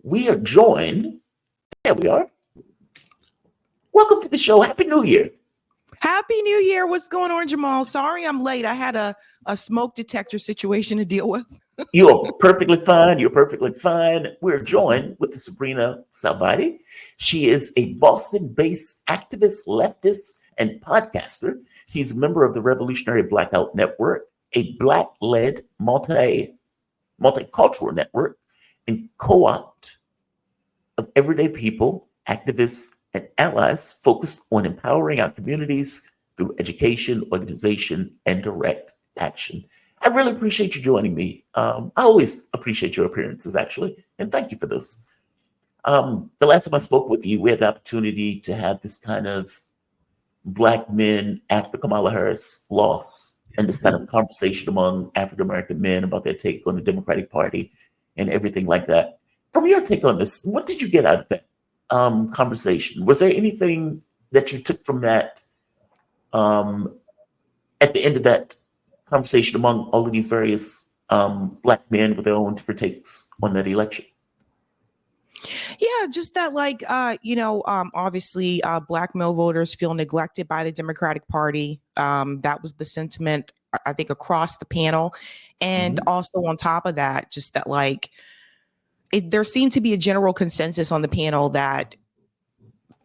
we are joined. There we are. Welcome to the show. Happy New Year. Happy New Year. What's going on, Jamal? Sorry I'm late. I had a smoke detector situation to deal with. You're perfectly fine. You're perfectly fine. We're joined with Sabrina Salvati. She is a Boston-based activist, leftist, and podcaster. She's a member of the Revolutionary Blackout Network, a Black-led multicultural network and co-opt of everyday people, activists, and allies focused on empowering our communities through education, organization, and direct action. I really appreciate you joining me. I always appreciate your appearances, actually, and thank you for this. The last time I spoke with you, we had the opportunity to have this kind of Black men after Kamala Harris lost, and this kind of conversation among African-American men about their take on the Democratic Party and everything like that. From your take on this, what did you get out of that conversation? Was there anything that you took from that at the end of that conversation among all of these various Black men with their own different takes on that election? Yeah, just that, obviously Black male voters feel neglected by the Democratic Party. That was the sentiment, I think, across the panel. And also on top of that, just that, there seemed to be a general consensus on the panel that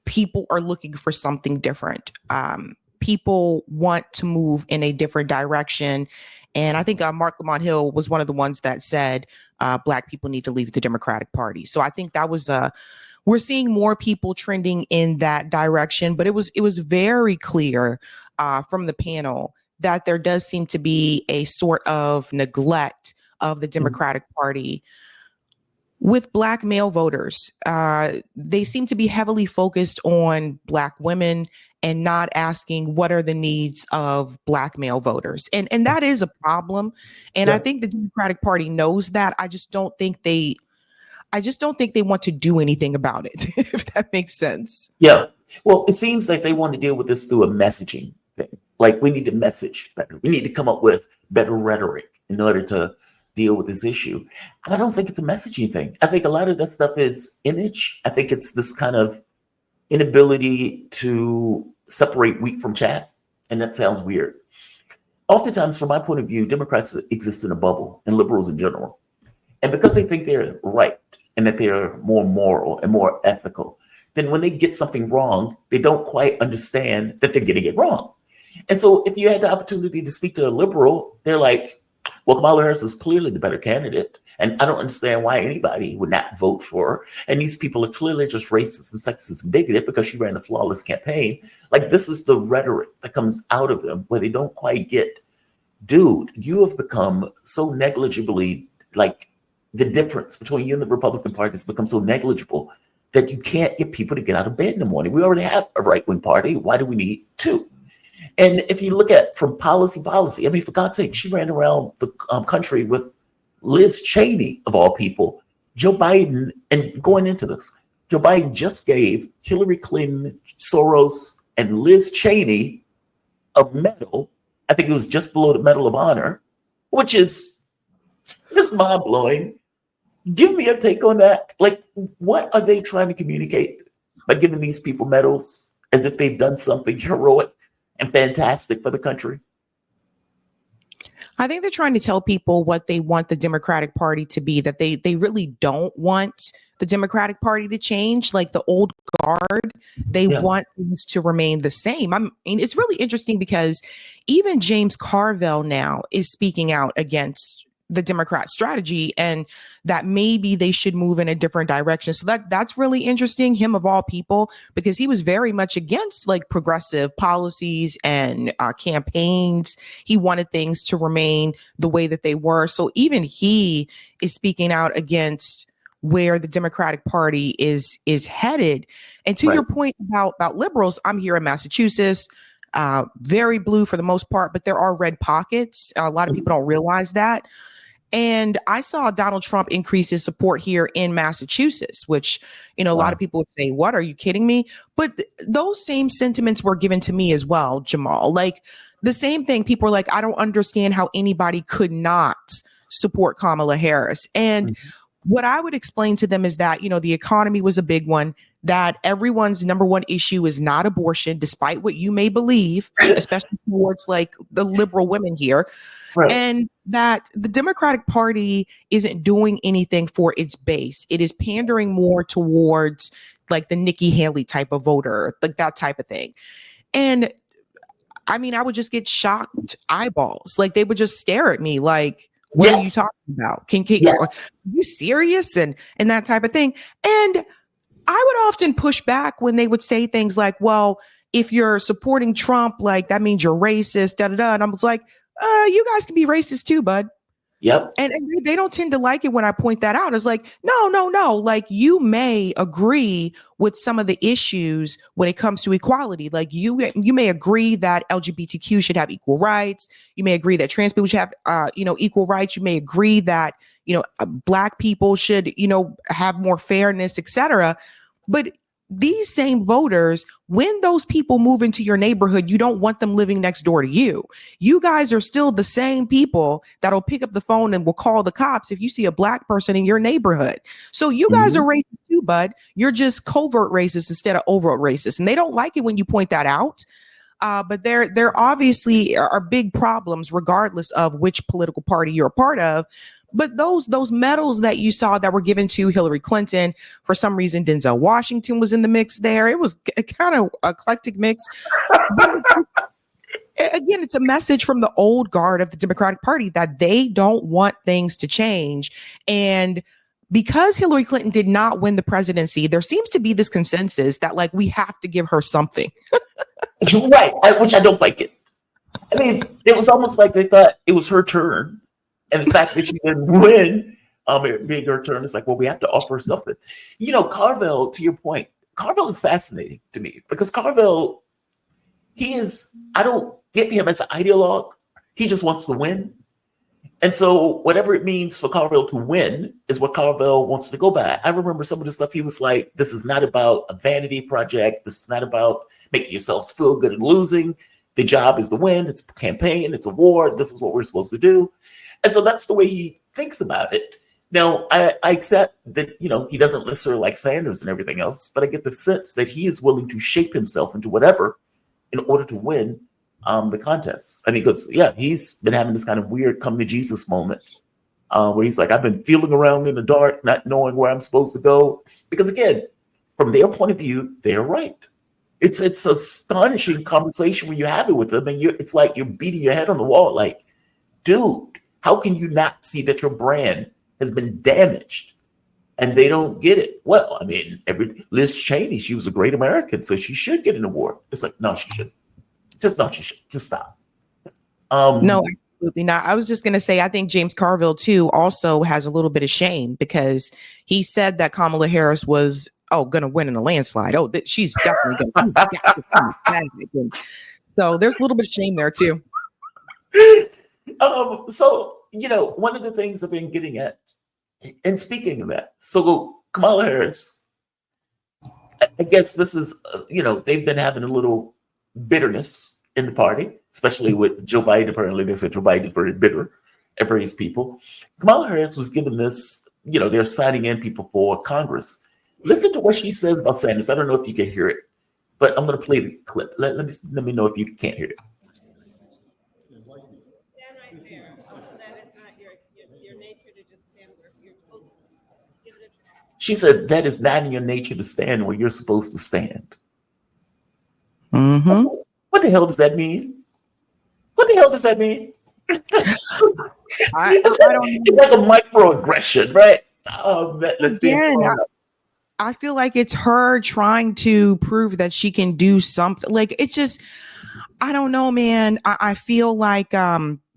people are looking for something different. People want to move in a different direction. And I think Mark Lamont Hill was one of the ones that said Black people need to leave the Democratic Party. So I think that was we're seeing more people trending in that direction. But it was very clear from the panel that there does seem to be a sort of neglect of the Democratic Party with Black male voters. They seem to be heavily focused on Black women and not asking what are the needs of Black male voters. And that is a problem. And I think the Democratic Party knows that. I just don't think they want to do anything about it, if that makes sense. Yeah. Well, it seems like they want to deal with this through a messaging thing. Like, we need to message better. We need to come up with better rhetoric in order to deal with this issue. I don't think it's a messaging thing. I think a lot of that stuff is image. I think it's this kind of inability to separate wheat from chaff. And that sounds weird. Oftentimes, from my point of view, Democrats exist in a bubble, and liberals in general. And because they think they're right and that they're more moral and more ethical, then when they get something wrong, they don't quite understand that they're getting it wrong. And so if you had the opportunity to speak to a liberal, they're like, well, Kamala Harris is clearly the better candidate. And I don't understand why anybody would not vote for her. And these people are clearly just racist and sexist and bigoted because she ran a flawless campaign. Like, this is the rhetoric that comes out of them where they don't quite get, dude, you have become so negligibly, like, the difference between you and the Republican Party has become so negligible that you can't get people to get out of bed in the morning. We already have a right-wing party. Why do we need two? And if you look at from policy, I mean, for God's sake, she ran around the country with Liz Cheney, of all people. Joe Biden, and going into this, Joe Biden just gave Hillary Clinton, Soros, and Liz Cheney a medal. I think it was just below the Medal of Honor, which is just mind-blowing. Give me your take on that. Like, what are they trying to communicate by giving these people medals as if they've done something heroic and fantastic for the country? I think they're trying to tell people what they want the Democratic Party to be, that they really don't want the Democratic Party to change, like the old guard. They want things to remain the same. I mean, it's really interesting because even James Carville now is speaking out against the Democrat strategy and that maybe they should move in a different direction. So that's really interesting, him of all people, because he was very much against like progressive policies and campaigns. He wanted things to remain the way that they were. So even he is speaking out against where the Democratic Party is headed. And to your point about liberals, I'm here in Massachusetts, very blue for the most part, but there are red pockets. A lot of people don't realize that. And I saw Donald Trump increase his support here in Massachusetts, which, a lot of people would say, what, are you kidding me? But those same sentiments were given to me as well, Jamal. Like the same thing. People are like, I don't understand how anybody could not support Kamala Harris. And what I would explain to them is that, the economy was a big one, that everyone's number one issue is not abortion, despite what you may believe, especially towards like the liberal women here. Right. And that the Democratic Party isn't doing anything for its base. It is pandering more towards like the Nikki Haley type of voter, like that type of thing. And I mean, I would just get shocked eyeballs. Like they would just stare at me like, what are you talking about? Are you serious? And that type of thing. And I would often push back when they would say things like, well, if you're supporting Trump, like that means you're racist, da da da. And I was like, you guys can be racist too, bud. Yep. And they don't tend to like it when I point that out. It's like, no. Like you may agree with some of the issues when it comes to equality. Like you may agree that LGBTQ should have equal rights. You may agree that trans people should have, equal rights. You may agree that, Black people should, have more fairness, etc. But these same voters, when those people move into your neighborhood, you don't want them living next door to you. You guys are still the same people that'll pick up the phone and will call the cops if you see a Black person in your neighborhood. So you guys are racist too, bud. You're just covert racist instead of overt racist. And they don't like it when you point that out. But there obviously are big problems regardless of which political party you're a part of. But those medals that you saw that were given to Hillary Clinton, for some reason, Denzel Washington was in the mix there. It was a kind of eclectic mix. But again, it's a message from the old guard of the Democratic Party that they don't want things to change. And because Hillary Clinton did not win the presidency, there seems to be this consensus that like we have to give her something. Right, which I don't like it. I mean, it was almost like they thought it was her turn. And the fact that she didn't win, it being her turn, it's like, well, we have to offer something. Carville, to your point, Carville is fascinating to me because Carville, I don't get him as an ideologue. He just wants to win. And so whatever it means for Carville to win is what Carville wants to go by. I remember some of the stuff he was like, this is not about a vanity project. This is not about making yourselves feel good and losing. The job is to win. It's a campaign. It's a war. This is what we're supposed to do. And so that's the way he thinks about it. Now, I accept that, he doesn't necessarily like Sanders and everything else, but I get the sense that he is willing to shape himself into whatever in order to win the contest. I mean, because, he's been having this kind of weird come to Jesus moment where he's like, I've been feeling around in the dark, not knowing where I'm supposed to go. Because again, from their point of view, they're right. It's astonishing conversation when you have it with them, and it's like you're beating your head on the wall like, dude, how can you not see that your brand has been damaged? And they don't get it. Well, I mean, Liz Cheney, she was a great American, so she should get an award. It's like, no, she shouldn't. She should. Just stop. No, absolutely not. I was just going to say, I think James Carville, too, also has a little bit of shame because he said that Kamala Harris was, going to win in a landslide. She's definitely going to. So there's a little bit of shame there, too. So, one of the things I've been getting at, and speaking of that, so Kamala Harris, I guess this is, they've been having a little bitterness in the party, especially with Joe Biden. Apparently, they said Joe Biden is very bitter at various people. Kamala Harris was given this, they're signing in people for Congress. Listen to what she says about Sanders. I don't know if you can hear it, but I'm going to play the clip. Let me know if you can't hear it. She said, that is not in your nature to stand where you're supposed to stand. Mm-hmm. What the hell does that mean? What the hell does that mean? I don't know. It's like a microaggression, right? I feel like it's her trying to prove that she can do something. Like, it's just, I don't know, man. I feel like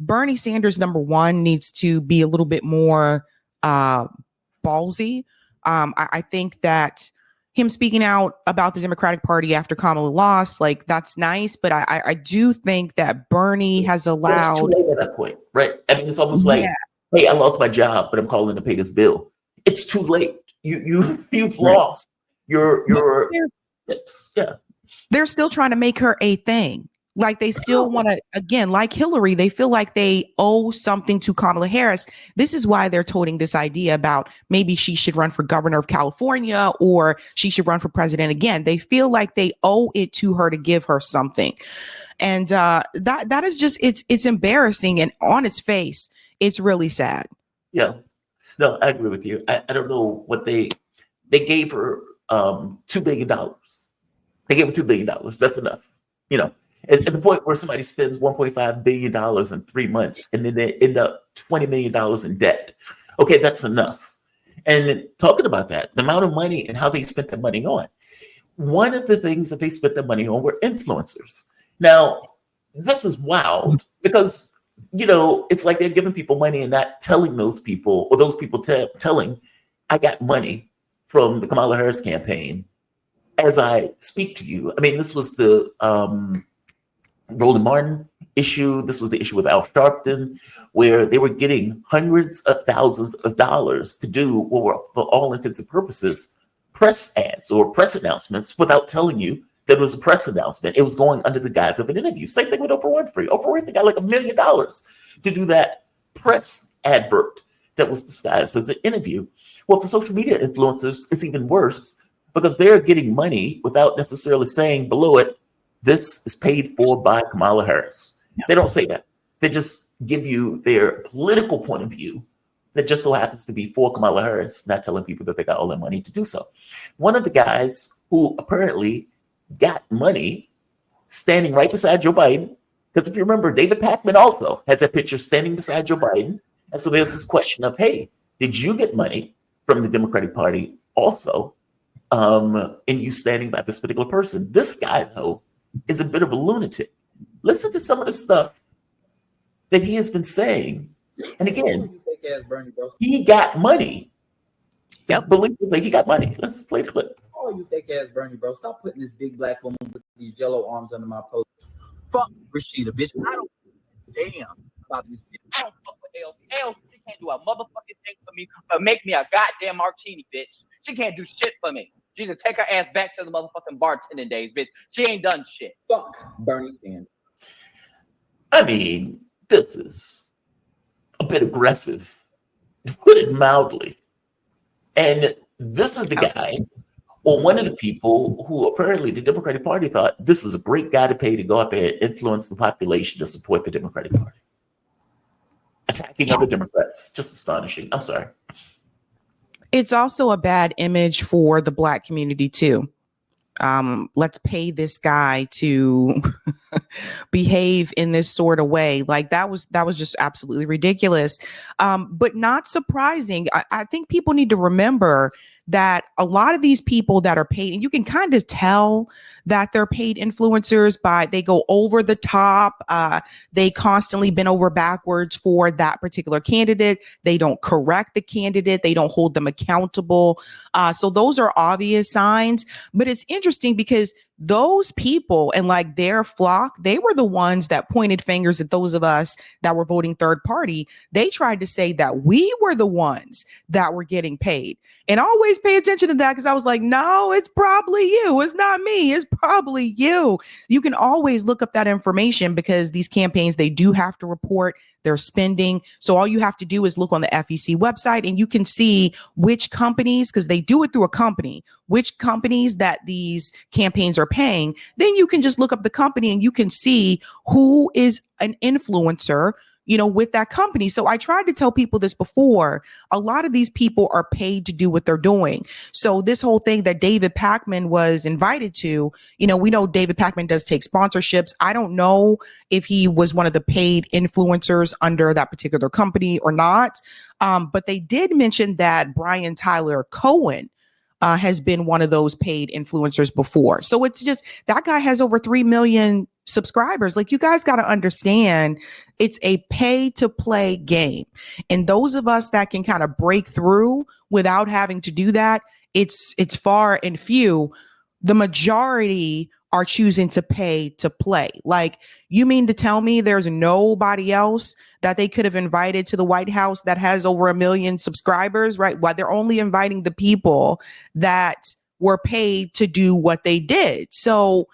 Bernie Sanders, number one, needs to be a little bit more ballsy. I think that him speaking out about the Democratic Party after Kamala lost, like, that's nice. But I do think that Bernie has allowed. It's too late at that point, right? I mean, it's almost like, hey, I lost my job, but I'm calling to pay this bill. It's too late. You've lost your tips. Yeah. They're still trying to make her a thing. Like they still want to, again, like Hillary, they feel like they owe something to Kamala Harris. This is why they're toting this idea about maybe she should run for governor of California or she should run for president again. They feel like they owe it to her to give her something. And that is just, it's embarrassing. And on its face, it's really sad. Yeah. No, I agree with you. I don't know what they gave her $2 billion. They gave her $2 billion. That's enough. You know, at the point where somebody spends $1.5 billion in 3 months and then they end up $20 million in debt. Okay, that's enough. And talking about that, the amount of money and how they spent the money on. One of the things that they spent the money on were influencers. Now, this is wild because, you know, it's like they're giving people money and not telling those people, or those people telling, I got money from the Kamala Harris campaign as I speak to you. I mean, this was the Roland Martin issue. This was the issue with Al Sharpton, where they were getting hundreds of thousands of dollars to do what were, for all intents and purposes, press ads or press announcements without telling you that it was a press announcement. It was going under the guise of an interview. Same thing with Oprah Winfrey. Oprah Winfrey got like $1 million to do that press advert that was disguised as an interview. Well, for social media influencers, it's even worse because they're getting money without necessarily saying below it, this is paid for by Kamala Harris. They don't say that. They just give you their political point of view that just so happens to be for Kamala Harris, not telling people that they got all that money to do so. One of the guys who apparently got money standing right beside Joe Biden, because if you remember, David Pakman also has that picture standing beside Joe Biden. And so there's this question of, hey, did you get money from the Democratic Party also? And you standing by this particular person. This guy, though, is a bit of a lunatic. Listen to some of the stuff that he has been saying. And again, he got money. Yep. Believe me, he got money. Let's play the clip. Oh, you fake ass Bernie, bro. Stop putting this big black woman with these yellow arms under my post. Fuck Rashida, bitch. I don't damn about this bitch. I don't fuck with Elsie. Elsie, she can't do a motherfucking thing for me but make me a goddamn martini, bitch. She can't do shit for me. She can take her ass back to the motherfucking bartending days, bitch. She ain't done shit. Fuck Bernie Sanders. I mean, this is a bit aggressive, to put it mildly. And this is the guy, or one of the people who apparently the Democratic Party thought this is a great guy to pay to go out there and influence the population to support the Democratic Party. Attacking other Democrats, just astonishing. I'm sorry. It's also a bad image for the Black community too. Let's pay this guy to behave in this sort of way. Like that was just absolutely ridiculous. But not surprising. I think people need to remember that a lot of these people that are paid, and you can kind of tell that they're paid influencers by they go over the top. They constantly bend over backwards for that particular candidate. They don't correct the candidate. They don't hold them accountable. So those are obvious signs. But it's interesting because those people and like their flock, they were the ones that pointed fingers at those of us that were voting third party. They tried to say that we were the ones that were getting paid. And I always pay attention to that because I was like, no, it's probably you. It's not me. It's probably you. You can always look up that information because these campaigns, they do have to report their spending. So all you have to do is look on the FEC website and you can see which companies, because they do it through a company, which companies that these campaigns are paying. Then you can just look up the company and you can see who is an influencer, you know, with that company. So I tried to tell people this before. A lot of these people are paid to do what they're doing. So this whole thing that David Pakman was invited to, you know, we know David Pakman does take sponsorships. I don't know if he was one of the paid influencers under that particular company or not. But they did mention that Brian Tyler Cohen has been one of those paid influencers before. So it's just that guy has over 3 million subscribers. Like, you guys got to understand, it's a pay to play game. And those of us that can kind of break through without having to do that, it's far and few. The majority are choosing to pay to play. Like, you mean to tell me there's nobody else that they could have invited to the White House that has over 1 million subscribers, right? Why they're only inviting the people that were paid to do what they did. So,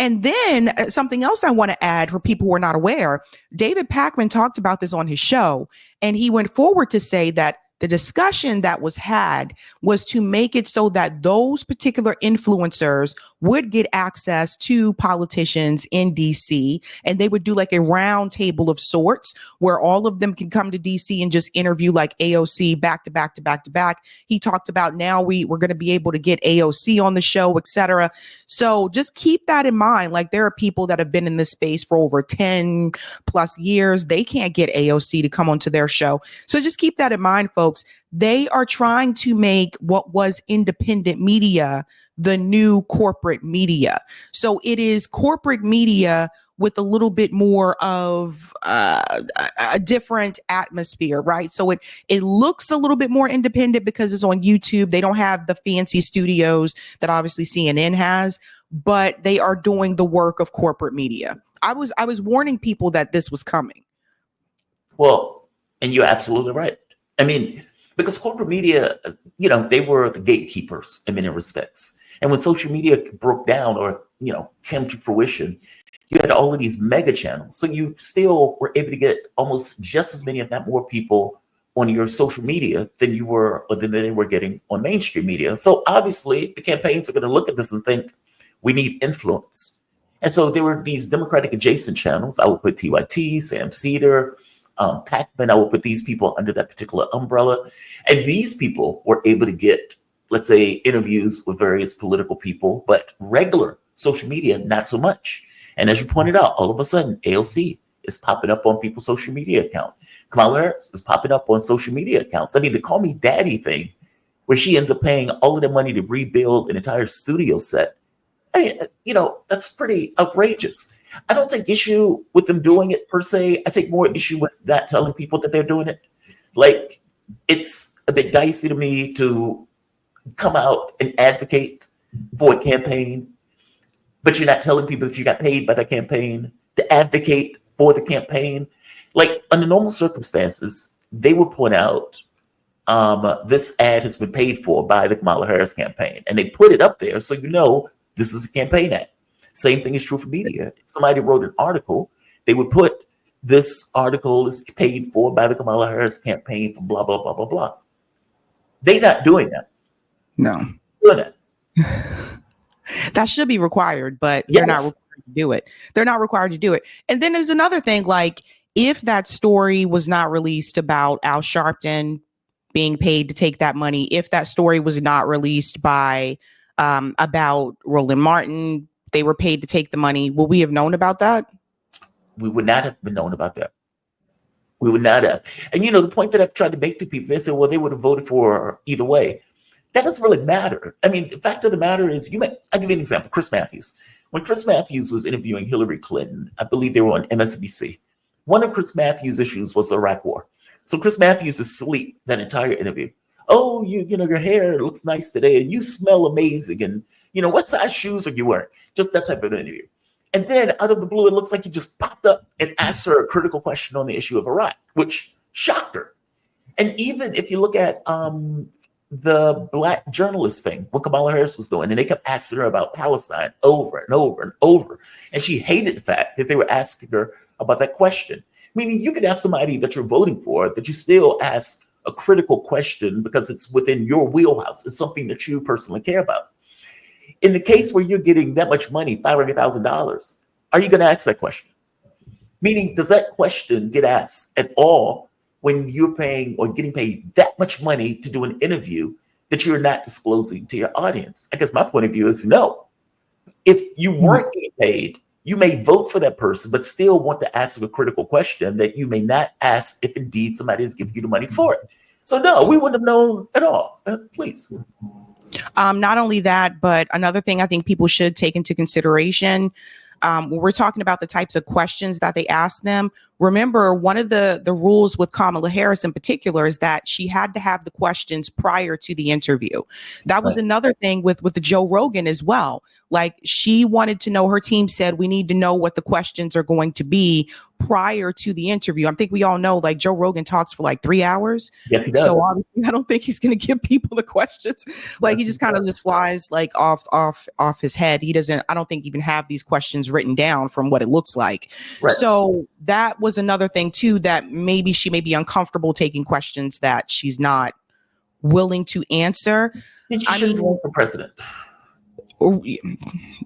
And then something else I want to add for people who are not aware, David Pakman talked about this on his show, and he went forward to say that the discussion that was had was to make it so that those particular influencers would get access to politicians in DC, and they would do like a round table of sorts where all of them can come to DC and just interview like AOC back to back to back to back. He talked about now we're going to be able to get AOC on the show, etc. So just keep that in mind. Like there are people that have been in this space for over 10 plus years. They can't get AOC to come onto their show. So just keep that in mind, folks. They are trying to make what was independent media the new corporate media. So it is corporate media with a little bit more of a different atmosphere, right? So it looks a little bit more independent because it's on YouTube. They don't have the fancy studios that obviously CNN has, but they are doing the work of corporate media. I was warning people that this was coming. Well, and you're absolutely right. I mean, because corporate media, they were the gatekeepers in many respects. And when social media broke down or, came to fruition, you had all of these mega channels. So you still were able to get almost just as many, if not more people on your social media than they were getting on mainstream media. So obviously the campaigns are going to look at this and think we need influence. And so there were these Democratic adjacent channels. I would put TYT, Sam Cedar, Pakman. I would put these people under that particular umbrella. And these people were able to get, let's say, interviews with various political people, but regular social media, not so much. And as you pointed out, all of a sudden, AOC is popping up on people's social media account. Kamala Harris is popping up on social media accounts. I mean, the Call Me Daddy thing, where she ends up paying all of the money to rebuild an entire studio set. I mean, that's pretty outrageous. I don't take issue with them doing it per se. I take more issue with that telling people that they're doing it. Like, it's a bit dicey to me to come out and advocate for a campaign, but you're not telling people that you got paid by the campaign to advocate for the campaign. Like, under normal circumstances, they would point out this ad has been paid for by the Kamala Harris campaign, and they put it up there so this is a campaign ad. Same thing is true for media. If somebody wrote an article, they would put this article is paid for by the Kamala Harris campaign for blah, blah, blah, blah, blah. They're not doing that. No. Doing that. That should be required, but Yes. They're not required to do it. They're not required to do it. And then there's another thing, like if that story was not released about Al Sharpton being paid to take that money, if that story was not released by about Roland Martin, they were paid to take the money, will we have known about that? We would not have been known about that. We would not have. And the point that I've tried to make to people, they say, well, they would have voted for either way. That doesn't really matter. I mean, the fact of the matter is, I'll give you an example. Chris Matthews. When Chris Matthews was interviewing Hillary Clinton, I believe they were on MSNBC. One of Chris Matthews' issues was the Iraq War. So Chris Matthews is asleep that entire interview. Oh, your hair looks nice today, and you smell amazing, and what size shoes are you wearing? Just that type of interview. And then out of the blue, it looks like he just popped up and asked her a critical question on the issue of Iraq, which shocked her. And even if you look at the Black journalist thing, what Kamala Harris was doing, and they kept asking her about Palestine over and over and over. And she hated the fact that they were asking her about that question. Meaning you could have somebody that you're voting for that you still ask a critical question because it's within your wheelhouse. It's something that you personally care about. In the case where you're getting that much money, $500,000, are you going to ask that question? Meaning, does that question get asked at all when you're paying or getting paid that much money to do an interview that you're not disclosing to your audience? I guess my point of view is no. If you weren't getting paid, you may vote for that person, but still want to ask a critical question that you may not ask if indeed somebody is giving you the money for it. So no, we wouldn't have known at all. Please. Not only that, but another thing I think people should take into consideration when we're talking about the types of questions that they ask them, remember, one of the rules with Kamala Harris in particular is that she had to have the questions prior to the interview. That was another thing with the Joe Rogan as well. Like, she wanted to know, her team said, we need to know what the questions are going to be prior to the interview. I think we all know, like, Joe Rogan talks for like 3 hours. Yes, he does. So obviously I don't think he's going to give people the questions. Like, he just kind of just flies like off his head. He doesn't, I don't think, even have these questions written down from what it looks like. Right. So that was another thing too, that maybe she may be uncomfortable taking questions that she's not willing to answer. And she shouldn't run for president.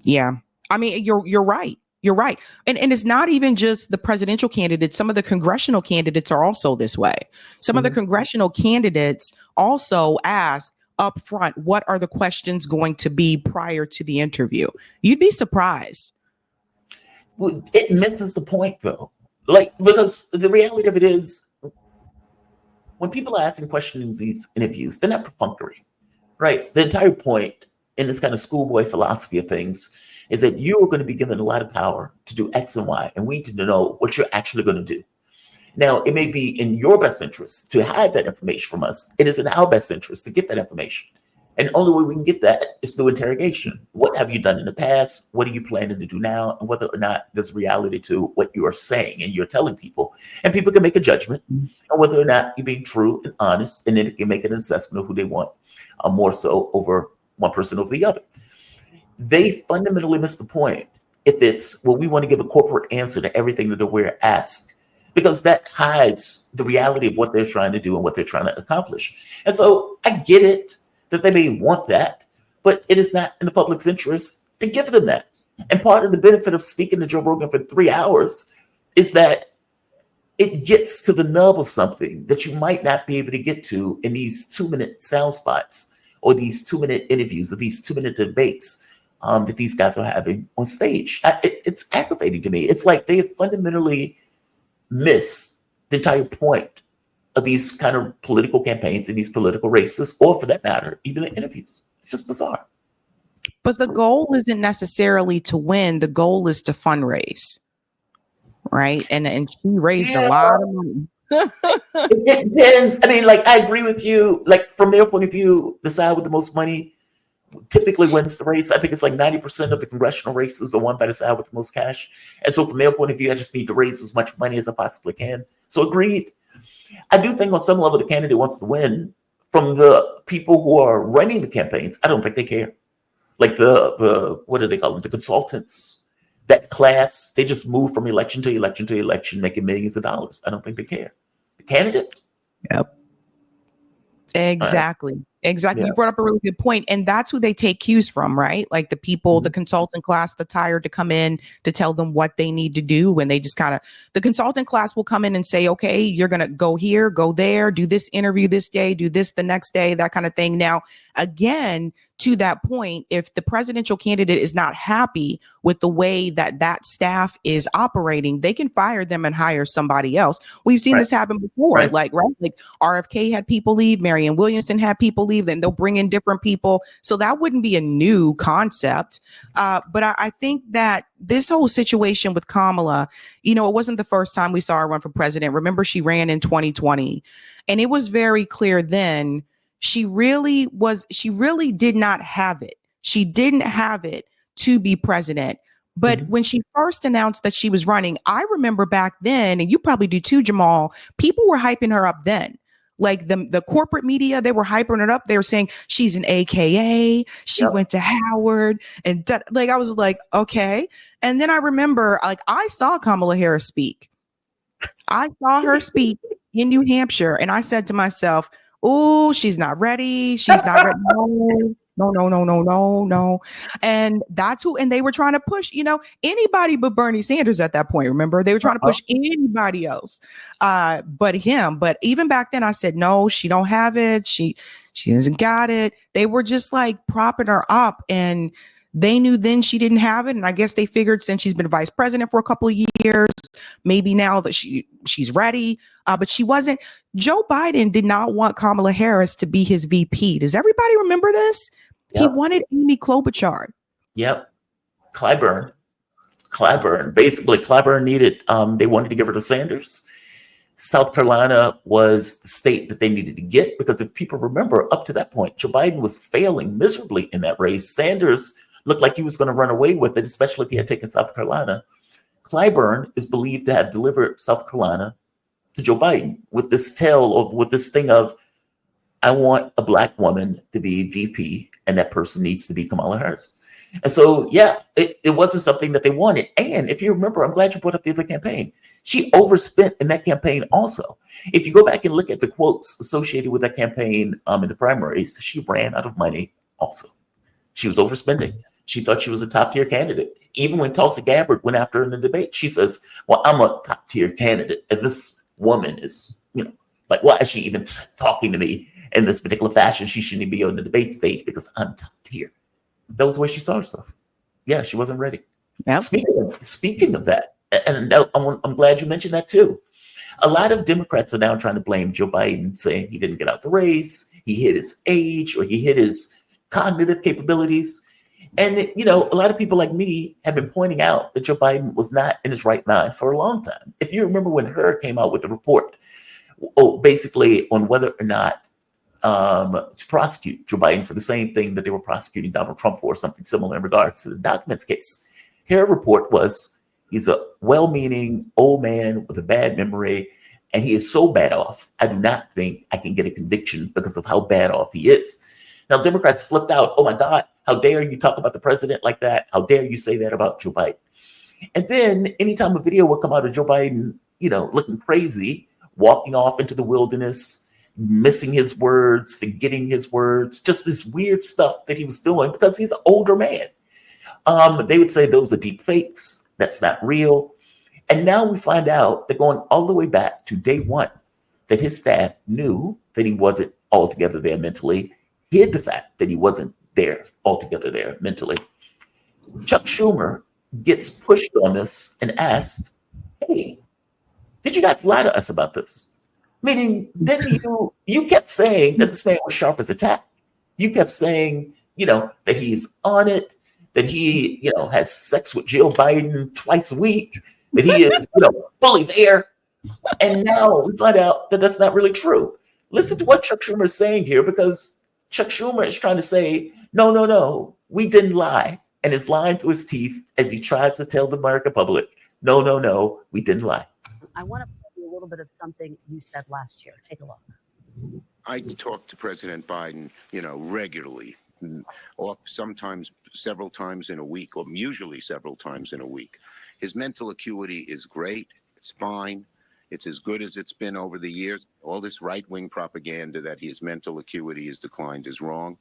Yeah. I mean, you're right. You're right. And it's not even just the presidential candidates. Some of the congressional candidates are also this way. Some of the congressional candidates also ask up front, what are the questions going to be prior to the interview? You'd be surprised. Well, it misses the point, though. Like, because the reality of it is, when people are asking questions in these interviews, they're not perfunctory, right? The entire point in this kind of schoolboy philosophy of things is that you are going to be given a lot of power to do X and Y, and we need to know what you're actually going to do. Now, it may be in your best interest to hide that information from us. It is in our best interest to get that information. And the only way we can get that is through interrogation. What have you done in the past? What are you planning to do now? And whether or not there's reality to what you are saying and you're telling people. And people can make a judgment on whether or not you're being true and honest, and then it can make an assessment of who they want, more so over one person over the other. They fundamentally miss the point if it's, well, we want to give a corporate answer to everything that we're asked, because that hides the reality of what they're trying to do and what they're trying to accomplish. And so I get it that they may want that, but it is not in the public's interest to give them that. And part of the benefit of speaking to Joe Rogan for 3 hours is that it gets to the nub of something that you might not be able to get to in these 2-minute sound spots or these 2-minute interviews or these 2-minute debates that these guys are having on stage. It's aggravating to me. It's like they have fundamentally missed the entire point of these kind of political campaigns and these political races, or for that matter, even the interviews. It's just bizarre. But the goal isn't necessarily to win. The goal is to fundraise, right? And she raised a lot of money. It depends. I mean, like, I agree with you. Like, from their point of view, the side with the most money typically wins the race. I think it's like 90% of the congressional races are won by the side with the most cash. And so from their point of view, I just need to raise as much money as I possibly can. So agreed. I do think on some level the candidate wants to win. From the people who are running the campaigns, I don't think they care. Like the what do they call them? The consultants, that class, they just move from election to election to election, making millions of dollars. I don't think they care. The candidate? Yep. Exactly. Exactly. Yeah. You brought up a really good point. And that's who they take cues from, right? Like the people, the consultant class that's hired to come in to tell them what they need to do. When they just kind of, the consultant class will come in and say, okay, you're going to go here, go there, do this interview this day, do this the next day, that kind of thing. Now, again, to that point, if the presidential candidate is not happy with the way that that staff is operating, they can fire them and hire somebody else. We've seen this happen before. Like RFK had people leave, Marianne Williamson had people leave, then they'll bring in different people. So that wouldn't be a new concept. But I think that this whole situation with Kamala, it wasn't the first time we saw her run for president. Remember, she ran in 2020, and it was very clear then she really did not have it. She didn't have it to be president. But when she first announced that she was running, I remember back then, and you probably do too, Jamal, people were hyping her up then. Like the corporate media, they were hyping it up. They were saying she's an AKA. She went to Howard, and I was like, okay. And then I remember, I saw Kamala Harris speak. I saw her speak in New Hampshire, and I said to myself, "Oh, she's not ready. She's not ready. No. And that's who, and they were trying to push, anybody but Bernie Sanders at that point. Remember, they were trying to push anybody else but him. But even back then I said, no, she don't have it. She hasn't got it. They were just like propping her up, and they knew then she didn't have it. And I guess they figured since she's been vice president for a couple of years, maybe now that she's ready, but she wasn't. Joe Biden did not want Kamala Harris to be his VP. Does everybody remember this? He wanted Amy Klobuchar. Yep. Clyburn. Clyburn. Basically, Clyburn needed, they wanted to give her to Sanders. South Carolina was the state that they needed to get, because if people remember, up to that point, Joe Biden was failing miserably in that race. Sanders looked like he was going to run away with it, especially if he had taken South Carolina. Clyburn is believed to have delivered South Carolina to Joe Biden with this thing of, I want a Black woman to be VP, and that person needs to be Kamala Harris. And so, yeah, it wasn't something that they wanted. And if you remember, I'm glad you brought up the other campaign. She overspent in that campaign also. If you go back and look at the quotes associated with that campaign in the primaries, she ran out of money also. She was overspending. She thought she was a top tier candidate. Even when Tulsi Gabbard went after her in the debate, she says, well, I'm a top tier candidate. And this woman is, like, why is she even talking to me in this particular fashion? She shouldn't be on the debate stage because I'm top tier. That was the way she saw herself. Yeah, she wasn't ready. Yep. Speaking of that, and I'm glad you mentioned that too. A lot of Democrats are now trying to blame Joe Biden, saying he didn't get out the race, he hit his age, or he hit his cognitive capabilities. And, a lot of people like me have been pointing out that Joe Biden was not in his right mind for a long time. If you remember when Her came out with the report, basically on whether or not to prosecute Joe Biden for the same thing that they were prosecuting Donald Trump for, something similar in regards to the documents case. Her report was, he's a well-meaning old man with a bad memory, and he is so bad off, I do not think I can get a conviction because of how bad off he is. Now, Democrats flipped out. Oh my God, how dare you talk about the president like that? How dare you say that about Joe Biden? And then anytime a video would come out of Joe Biden, looking crazy, walking off into the wilderness, missing his words, forgetting his words, just this weird stuff that he was doing because he's an older man. They would say those are deep fakes. That's not real. And now we find out that going all the way back to day one, that his staff knew that he wasn't altogether there mentally, hid the fact that he wasn't there altogether there mentally. Chuck Schumer gets pushed on this and asked, hey, did you guys lie to us about this? Meaning, then you kept saying that this man was sharp as a tack. You kept saying, that he's on it, that he, has sex with Jill Biden twice a week, that he is, fully there. And now we find out that that's not really true. Listen to what Chuck Schumer is saying here, because Chuck Schumer is trying to say, no, we didn't lie. And is lying through his teeth as he tries to tell the American public, no, we didn't lie. I want to play you a little bit of something you said last year. Take a look. I talk to President Biden, regularly, sometimes several times in a week, or usually several times in a week. His mental acuity is great. It's fine. It's as good as it's been over the years. All this right-wing propaganda that his mental acuity has declined is wrong.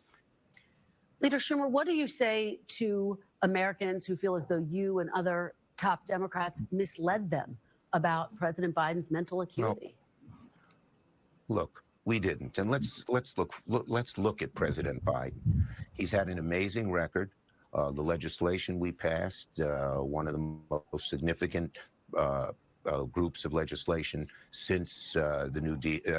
Leader Schumer, what do you say to Americans who feel as though you and other top Democrats misled them about President Biden's mental acuity? No. Look, we didn't. And let's look at President Biden. He's had an amazing record. The legislation we passed, one of the most significant groups of legislation since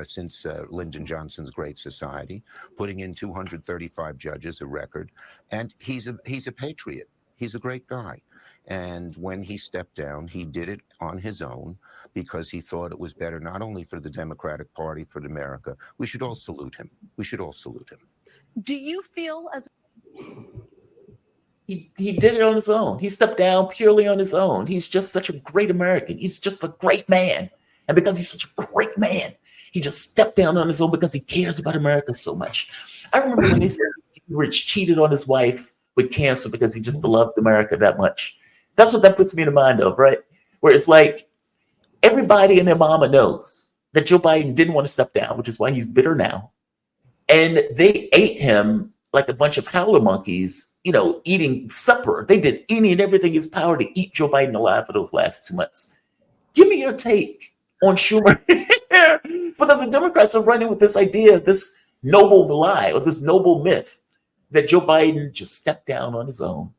since Lyndon Johnson's Great Society, putting in 235 judges, a record. And he's a patriot. He's a great guy. And when he stepped down, he did it on his own because he thought it was better not only for the Democratic Party, for America. We should all salute him. Do you feel as He did it on his own. He stepped down purely on his own. He's just such a great American. He's just a great man. And because he's such a great man, he just stepped down on his own because he cares about America so much. I remember when they said Rich cheated on his wife with cancer because he just loved America that much. That's what that puts me in the mind of, right? Where it's like everybody and their mama knows that Joe Biden didn't want to step down, which is why he's bitter now. And they ate him like a bunch of howler monkeys, eating supper. They did any and everything in his power to eat Joe Biden alive for those last 2 months. Give me your take on Schumer. Because the Democrats are running with this idea, this noble lie or this noble myth that Joe Biden just stepped down on his own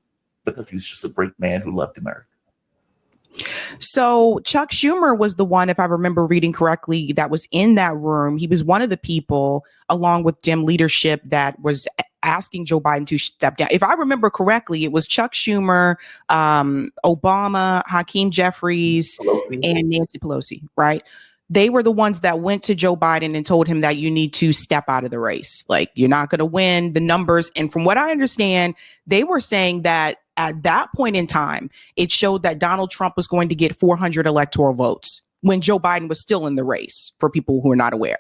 because he's just a great man who loved America. So Chuck Schumer was the one, if I remember reading correctly, that was in that room. He was one of the people, along with Dem leadership, that was asking Joe Biden to step down. If I remember correctly, it was Chuck Schumer, Obama, Hakeem Jeffries, and Nancy Pelosi, right? They were the ones that went to Joe Biden and told him that you need to step out of the race. Like, you're not going to win the numbers. And from what I understand, they were saying that at that point in time, it showed that Donald Trump was going to get 400 electoral votes when Joe Biden was still in the race, for people who are not aware.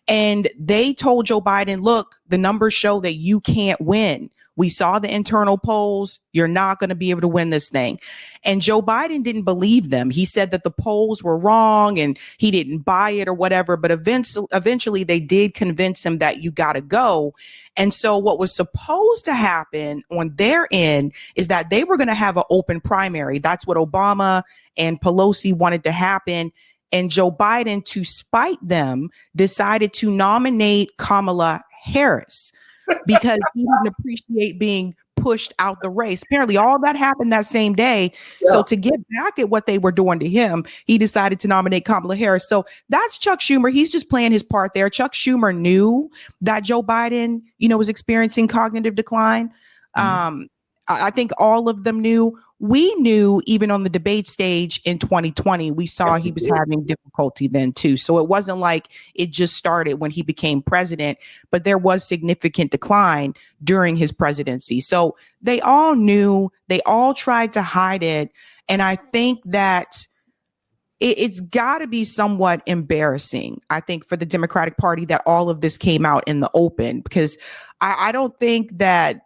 And they told Joe Biden, look, the numbers show that you can't win. We saw the internal polls. You're not going to be able to win this thing. And Joe Biden didn't believe them. He said that the polls were wrong and he didn't buy it or whatever. But eventually they did convince him that you got to go. And so what was supposed to happen on their end is that they were going to have an open primary. That's what Obama and Pelosi wanted to happen. And Joe Biden, to spite them, decided to nominate Kamala Harris because he didn't appreciate being pushed out the race. Apparently, all that happened that same day. Yeah. So to get back at what they were doing to him, he decided to nominate Kamala Harris. So that's Chuck Schumer. He's just playing his part there. Chuck Schumer knew that Joe Biden, was experiencing cognitive decline. Mm-hmm. I think all of them knew. We knew even on the debate stage in 2020, we saw he was having difficulty then too. So it wasn't like it just started when he became president, but there was significant decline during his presidency. So they all knew, they all tried to hide it. And I think that it's got to be somewhat embarrassing, I think, for the Democratic Party that all of this came out in the open, because I don't think that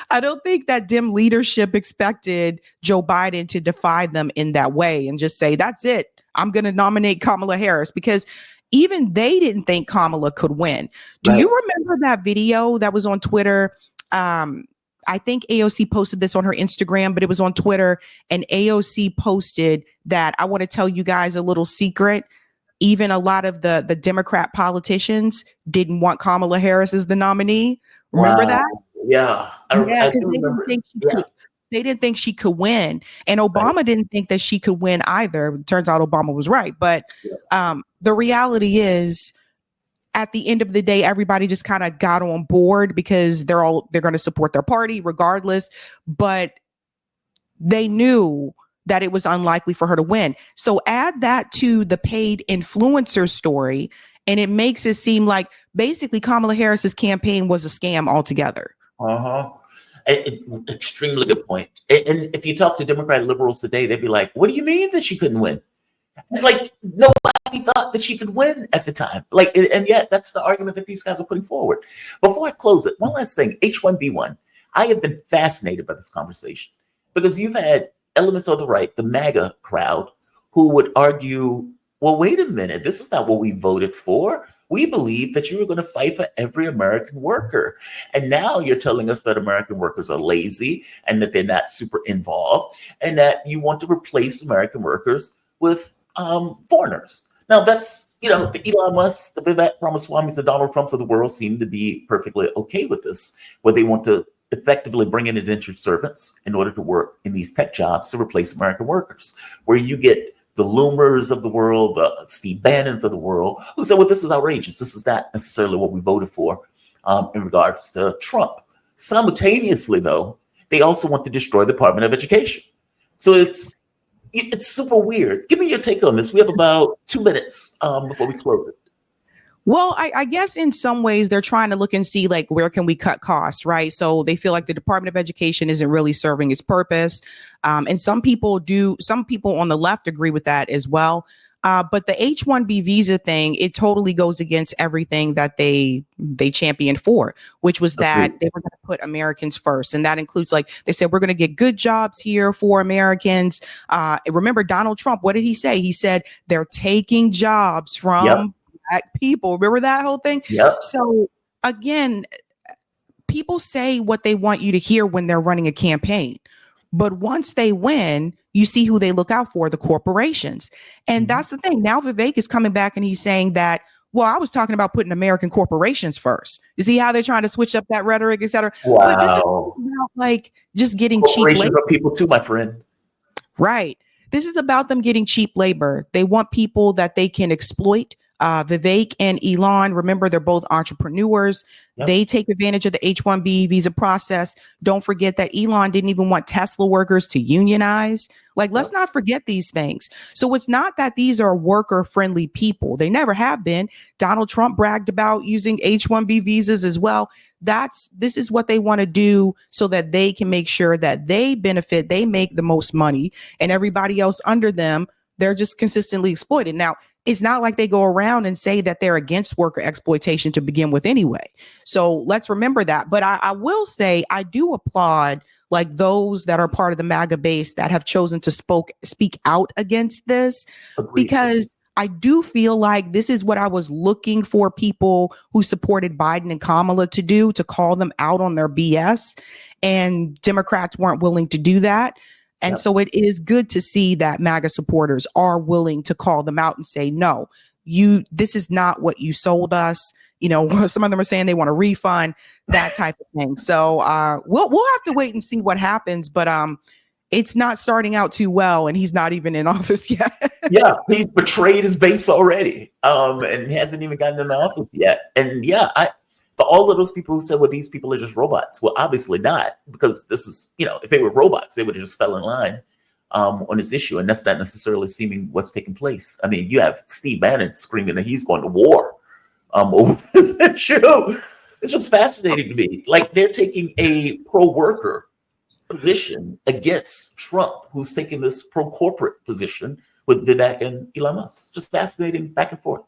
I don't think that Dem leadership expected Joe Biden to defy them in that way and just say, that's it, I'm going to nominate Kamala Harris, because even they didn't think Kamala could win. Do you remember that video that was on Twitter? I think AOC posted this on her Instagram, but it was on Twitter, and AOC posted that, I want to tell you guys a little secret. Even a lot of the Democrat politicians didn't want Kamala Harris as the nominee. Remember that? Yeah. Because they didn't think she could win. And Obama didn't think that she could win either. It turns out Obama was right. But the reality is, at the end of the day, everybody just kind of got on board because they're going to support their party regardless. But they knew that it was unlikely for her to win. So add that to the paid influencer story, and it makes it seem like basically Kamala Harris's campaign was a scam altogether. Extremely good point. And if you talk to Democrat liberals today, they'd be like, what do you mean that she couldn't win? It's like nobody thought that she could win at the time. And yet that's the argument that these guys are putting forward. Before I close it, one last thing, H1B1. I have been fascinated by this conversation because you've had elements of the right, the MAGA crowd, who would argue, well, wait a minute, this is not what we voted for. We believe that you were going to fight for every American worker. And now you're telling us that American workers are lazy and that they're not super involved and that you want to replace American workers with foreigners. Now that's, the Elon Musk, the Vivek Ramaswamys, the Donald Trumps of the world seem to be perfectly okay with this, where they want to effectively bring in indentured servants in order to work in these tech jobs to replace American workers, where you get the Loomers of the world, the Steve Bannons of the world, who said, well, this is outrageous. This is not necessarily what we voted for in regards to Trump. Simultaneously, though, they also want to destroy the Department of Education. So it's super weird. Give me your take on this. We have about 2 minutes before we close it. Well, I guess in some ways they're trying to look and see, like, where can we cut costs, right? So they feel like the Department of Education isn't really serving its purpose. And some people on the left agree with that as well. But the H-1B visa thing, it totally goes against everything that they championed for, which was that they were going to put Americans first. And that includes, like, they said, we're going to get good jobs here for Americans. Remember, Donald Trump, what did he say? He said they're taking jobs from Black people. Remember that whole thing? Yep. So again, people say what they want you to hear when they're running a campaign. But once they win, you see who they look out for, the corporations. And that's the thing. Now Vivek is coming back and he's saying that, well, I was talking about putting American corporations first. You see how they're trying to switch up that rhetoric, et cetera? Wow. But this is about, like, just getting cheap labor. Are people too, my friend. Right. This is about them getting cheap labor. They want people that they can exploit Vivek and Elon, remember, they're both entrepreneurs. Yep. They take advantage of the H-1B visa process. Don't forget that Elon didn't even want Tesla workers to unionize. Like, let's not forget these things. So it's not that these are worker-friendly people. They never have been. Donald Trump bragged about using H-1B visas as well. This is what they want to do so that they can make sure that they benefit, they make the most money, and everybody else under them, they're just consistently exploited. Now, it's not like they go around and say that they're against worker exploitation to begin with anyway. So let's remember that. But I will say I do applaud like those that are part of the MAGA base that have chosen to speak out against this. Agreed. Because I do feel like this is what I was looking for people who supported Biden and Kamala to do, to call them out on their BS. And Democrats weren't willing to do that. And so it is good to see that MAGA supporters are willing to call them out and say, no, this is not what you sold us. You know, some of them are saying they want a refund, that type of thing. So we'll have to wait and see what happens. But it's not starting out too well, and he's not even in office yet. Yeah, he's betrayed his base already, and hasn't even gotten in office yet. And for all of those people who said, well, these people are just robots. Well, obviously not, because this is, if they were robots, they would have just fell in line on this issue. And that's not necessarily seeming what's taking place. I mean, you have Steve Bannon screaming that he's going to war over this issue. It's just fascinating to me. Like, they're taking a pro-worker position against Trump, who's taking this pro-corporate position with Vivek and Elon Musk. Just fascinating back and forth.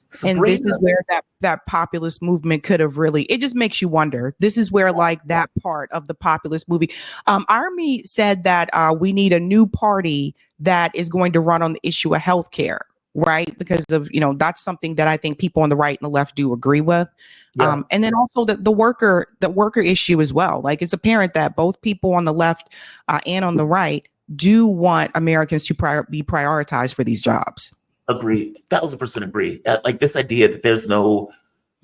Sabrina. And this is where that populist movement could have really, it just makes you wonder. This is where like that part of the populist movie, Army said that we need a new party that is going to run on the issue of healthcare, right? Because of, that's something that I think people on the right and the left do agree with. Yeah. And then also the worker issue as well. Like, it's apparent that both people on the left and on the right do want Americans to be prioritized for these jobs. Agreed. 1,000% agree. Like, this idea that there's no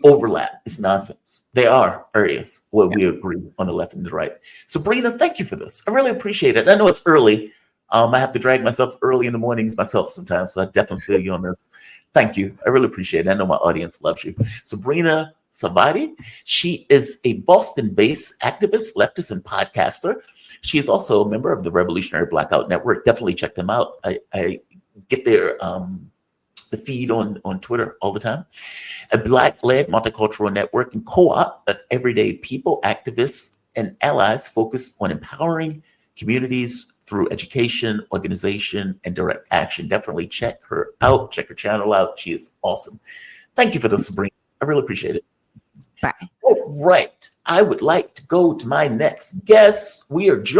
overlap is nonsense. There are areas where we agree on the left and the right. Sabrina, thank you for this. I really appreciate it. I know it's early. I have to drag myself early in the mornings myself sometimes, so I definitely feel you on this. Thank you. I really appreciate it. I know my audience loves you. Sabrina Salvati, she is a Boston-based activist, leftist, and podcaster. She is also a member of the Revolutionary Blackout Network. Definitely check them out. I get their the feed on Twitter all the time. A Black-led multicultural network and co-op of everyday people, activists, and allies focused on empowering communities through education, organization, and direct action. Definitely check her out. Check her channel out. She is awesome. Thank you for this, Sabrina. I really appreciate it. Bye. All right. I would like to go to my next guest. We are joined